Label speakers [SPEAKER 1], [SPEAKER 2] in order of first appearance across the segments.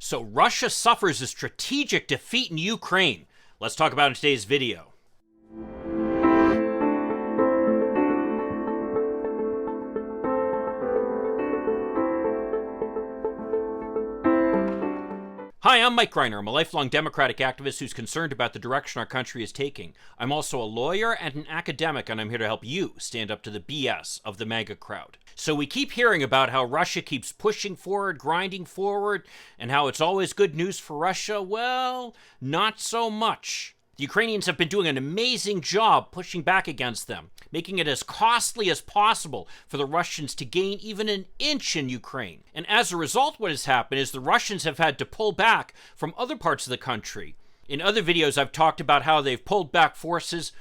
[SPEAKER 1] So Russia suffers a strategic defeat in Ukraine. Let's talk about it in today's video. Hi, I'm Mike Greiner. I'm a lifelong Democratic activist who's concerned about the direction our country is taking. I'm also a lawyer and an academic, and I'm here to help you stand up to the BS of the MAGA crowd. So we keep hearing about how Russia keeps pushing forward, grinding forward, and how it's always good news for Russia. Well, not so much. The Ukrainians have been doing an amazing job pushing back against them, making it as costly as possible for the Russians to gain even an inch in Ukraine. And as a result, what has happened is the Russians have had to pull back from other parts of the country. In other videos, I've talked about how they've pulled back forces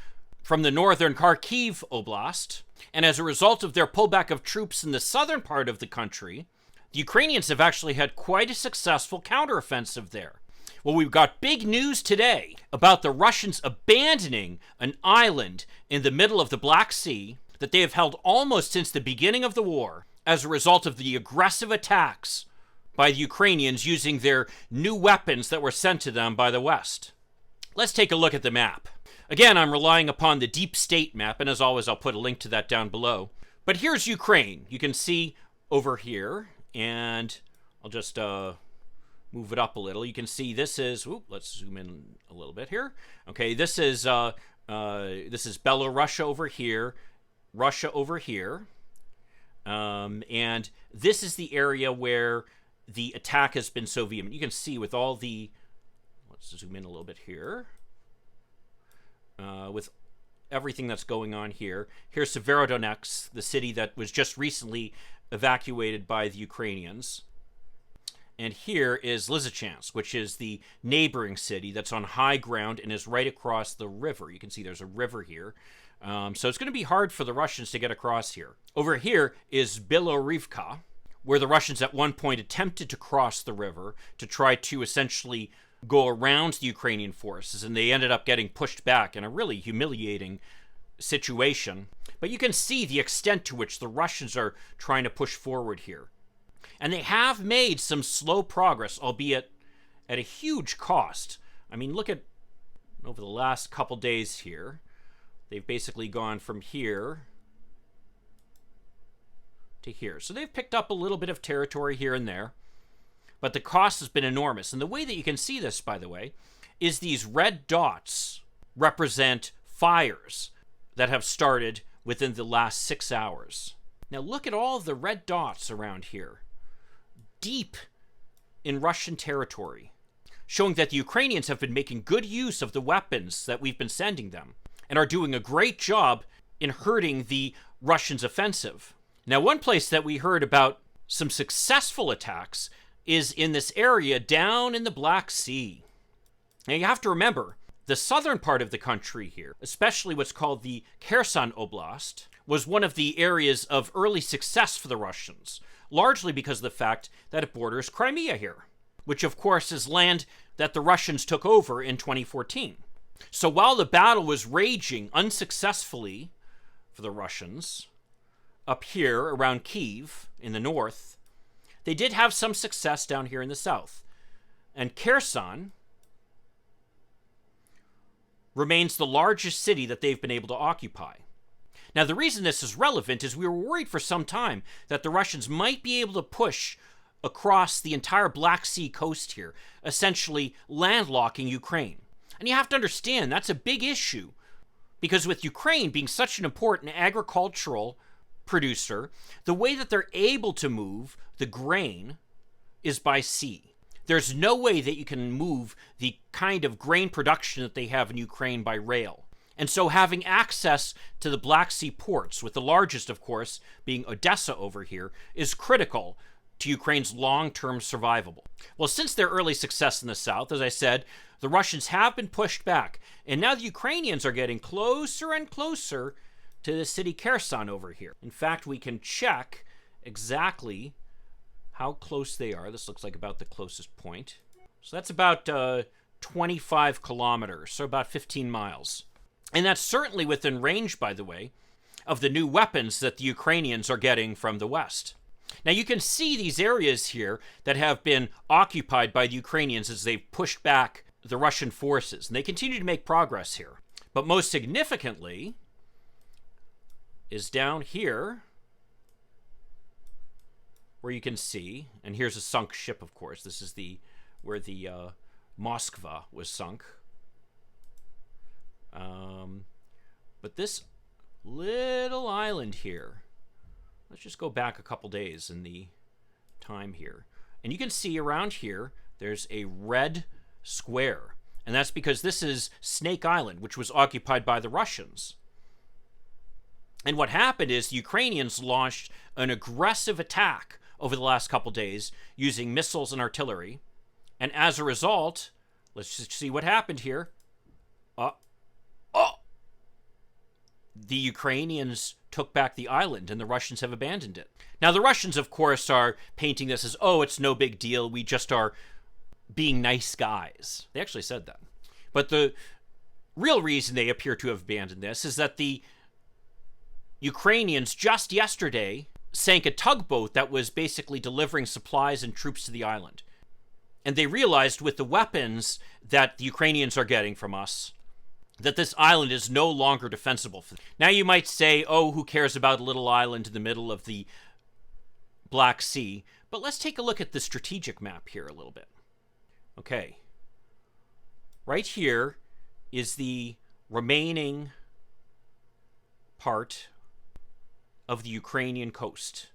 [SPEAKER 1] from the northern Kharkiv Oblast. And as a result of their pullback of troops in the southern part of the country, the Ukrainians have actually had quite a successful counteroffensive there. Well, we've got big news today about the Russians abandoning an island in the middle of the Black Sea that they have held almost since the beginning of the war as a result of the aggressive attacks by the Ukrainians using their new weapons that were sent to them by the West. Let's take a look at the map. Again, I'm relying upon the deep state map, and as always, I'll put a link to that down below. But here's Ukraine. You can see over here, and I'll just move it up a little. You can see this is, let's zoom in a little bit here. Okay, this is Belarus over here, Russia over here, and this is the area where the attack has been so vehement. You can see with all the, let's zoom in a little bit here, with everything that's going on here. Here's Severodonetsk, the city that was just recently evacuated by the Ukrainians. And here is Lysychansk, which is the neighboring city that's on high ground and is right across the river. You can see there's a river here. So it's going to be hard for the Russians to get across here. Over here is Bilorivka, where the Russians at one point attempted to cross the river to try to essentially go around the Ukrainian forces, and they ended up getting pushed back in a really humiliating situation. But you can see the extent to which the Russians are trying to push forward here. And they have made some slow progress, albeit at a huge cost. I mean, look at over the last couple days here. They've basically gone from here to here. So they've picked up a little bit of territory here and there. But the cost has been enormous. And the way that you can see this, by the way, is these red dots represent fires that have started within the last 6 hours. Now look at all the red dots around here, deep in Russian territory, showing that the Ukrainians have been making good use of the weapons that we've been sending them and are doing a great job in hurting the Russians' offensive. Now, one place that we heard about some successful attacks is in this area down in the Black Sea. Now, you have to remember, the southern part of the country here, especially what's called the Kherson Oblast, was one of the areas of early success for the Russians, largely because of the fact that it borders Crimea here, which of course is land that the Russians took over in 2014. So while the battle was raging unsuccessfully for the Russians up here around Kyiv in the north, they did have some success down here in the south. And Kherson remains the largest city that they've been able to occupy. Now, the reason this is relevant is we were worried for some time that the Russians might be able to push across the entire Black Sea coast here, essentially landlocking Ukraine. And you have to understand, that's a big issue, because with Ukraine being such an important agricultural producer, the way that they're able to move the grain is by sea. There's no way that you can move the kind of grain production that they have in Ukraine by rail. And so having access to the Black Sea ports, with the largest, of course, being Odessa over here, is critical to Ukraine's long-term survival. Well, since their early success in the south, as I said, the Russians have been pushed back, and now the Ukrainians are getting closer and closer to the city Kherson over here. In fact, we can check exactly how close they are. This looks like about the closest point. So that's about 25 kilometers, so about 15 miles. And that's certainly within range, by the way, of the new weapons that the Ukrainians are getting from the West. Now you can see these areas here that have been occupied by the Ukrainians as they've pushed back the Russian forces, and they continue to make progress here. But most significantly is down here, where you can see, and here's a sunk ship, of course. This is where the Moskva was sunk. But this little island here, let's just go back a couple days in the time here. And you can see around here, there's a red square. And that's because this is Snake Island, which was occupied by the Russians. And what happened is the Ukrainians launched an aggressive attack over the last couple days using missiles and artillery. And as a result, let's just see what happened here. The Ukrainians took back the island and the Russians have abandoned it. Now, the Russians, of course, are painting this as, oh, it's no big deal. We just are being nice guys. They actually said that. But the real reason they appear to have abandoned this is that the Ukrainians just yesterday sank a tugboat that was basically delivering supplies and troops to the island. And they realized with the weapons that the Ukrainians are getting from us, that this island is no longer defensible. Now you might say, oh, who cares about a little island in the middle of the Black Sea? But let's take a look at the strategic map here a little bit. Okay. Right here is the remaining part of the Ukrainian coast.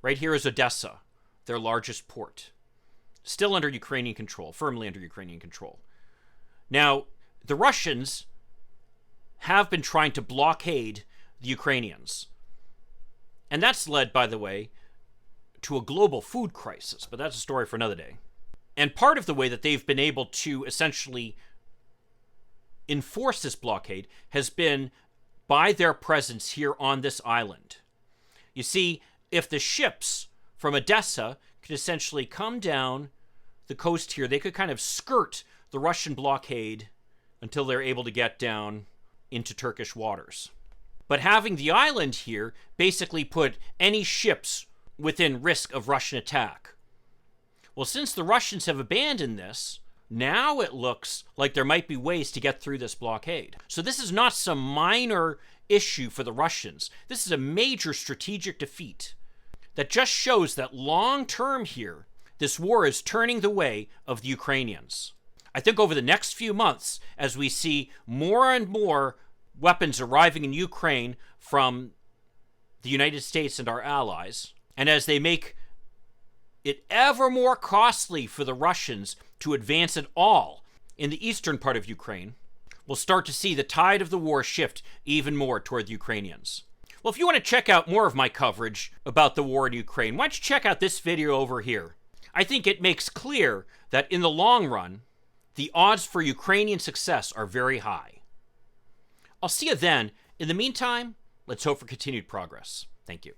[SPEAKER 1] Right here is Odessa, their largest port. Still under Ukrainian control, firmly under Ukrainian control. Now, the Russians have been trying to blockade the Ukrainians. And that's led, by the way, to a global food crisis, but that's a story for another day. And part of the way that they've been able to essentially enforce this blockade has been by their presence here on this island. You see, if the ships from Odessa could essentially come down the coast here, they could kind of skirt the Russian blockade until they're able to get down into Turkish waters. But having the island here basically put any ships within risk of Russian attack. Well, since the Russians have abandoned this, now it looks like there might be ways to get through this blockade. So this is not some minor issue for the Russians. This is a major strategic defeat that just shows that long term here, this war is turning the way of the Ukrainians. I think over the next few months, as we see more and more weapons arriving in Ukraine from the United States and our allies, and as they make it ever more costly for the Russians to advance at all in the eastern part of Ukraine, we'll start to see the tide of the war shift even more toward the Ukrainians. Well, if you want to check out more of my coverage about the war in Ukraine, why don't you check out this video over here? I think it makes clear that in the long run, the odds for Ukrainian success are very high. I'll see you then. In the meantime, let's hope for continued progress. Thank you.